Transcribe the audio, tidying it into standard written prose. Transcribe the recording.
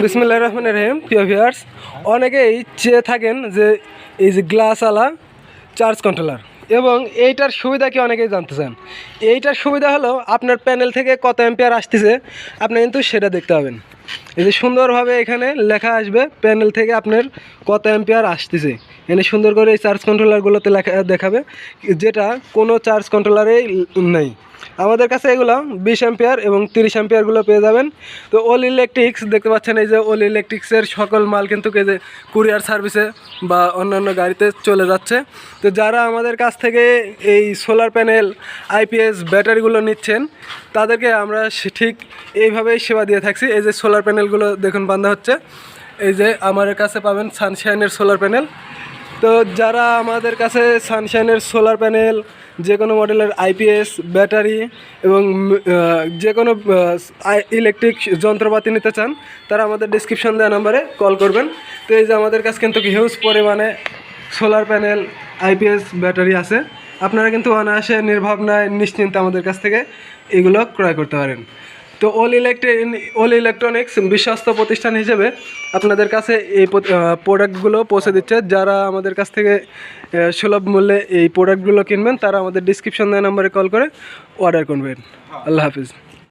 বিসমিল্লাহির রহমানির রহিম। প্রিয় ভিউয়ার্স, অনেকেই চেয়ে থাকেন যে এই যে গ্লাসওয়ালা চার্জ কন্ট্রোলার এবং এইটার সুবিধা কি অনেকেই জানতে চান। এইটার সুবিধা হলো আপনার প্যানেল থেকে কত অ্যাম্পিয়ার আসতেছে আপনি কিন্তু সেটা দেখতে পাবেন। এই যে সুন্দরভাবে এখানে লেখা আসবে প্যানেল থেকে আপনার কত অ্যাম্পিয়ার আসতেছে, এখানে সুন্দর করে এই চার্জ কন্ট্রোলারগুলোতে লেখা দেখাবে, যেটা কোনো চার্জ কন্ট্রোলারেই নেই। আমাদের কাছে এগুলো 20 অ্যাম্পিয়ার এবং 30 অ্যাম্পিয়ারগুলো পেয়ে যাবেন। তো অল ইলেকট্রিক্স দেখতে পাচ্ছেন, এই যে অল ইলেকট্রিক্সের সকল মাল কিন্তু এই যে কুরিয়ার সার্ভিসে বা অন্যান্য গাড়িতে চলে যাচ্ছে। তো যারা আমাদের কাছ থেকে এই সোলার প্যানেল আইপিএস ব্যাটারিগুলো নিচ্ছেন তাদেরকে আমরা ঠিক এইভাবেই সেবা দিয়ে থাকছি। এই যে সোলার প্যানেলগুলো দেখুন বাঁধা হচ্ছে, এই যে আমার কাছে পাবেন সানশাইনের সোলার প্যানেল। তো যারা আমাদের কাছে সানশাইনের সোলার প্যানেল, যে কোনো মডেলের আইপিএস ব্যাটারি এবং যে কোনো ইলেকট্রিক যন্ত্রপাতি নিতে চান তারা আমাদের ডিসক্রিপশন দেওয়া নাম্বারে কল করবেন। তো এই যে আমাদের কাছে কিন্তু হিউজ পরিমাণে সোলার প্যানেল আইপিএস ব্যাটারি আছে, আপনারা কিন্তু অনায়াসে নির্ভাবনায় নিশ্চিন্তে আমাদের কাছ থেকে এগুলো ক্রয় করতে পারেন। তো অল ইলেকট্রনিক্স বিশ্বস্ত প্রতিষ্ঠান হিসেবে আপনাদের কাছে এই প্রোডাক্টগুলো পৌঁছে দিচ্ছে। যারা আমাদের কাছ থেকে সুলভ মূল্যে এই প্রোডাক্টগুলো কিনবেন তারা আমাদের ডিসক্রিপশন দেওয়া নাম্বারে কল করে অর্ডার করবেন। আল্লাহ হাফিজ।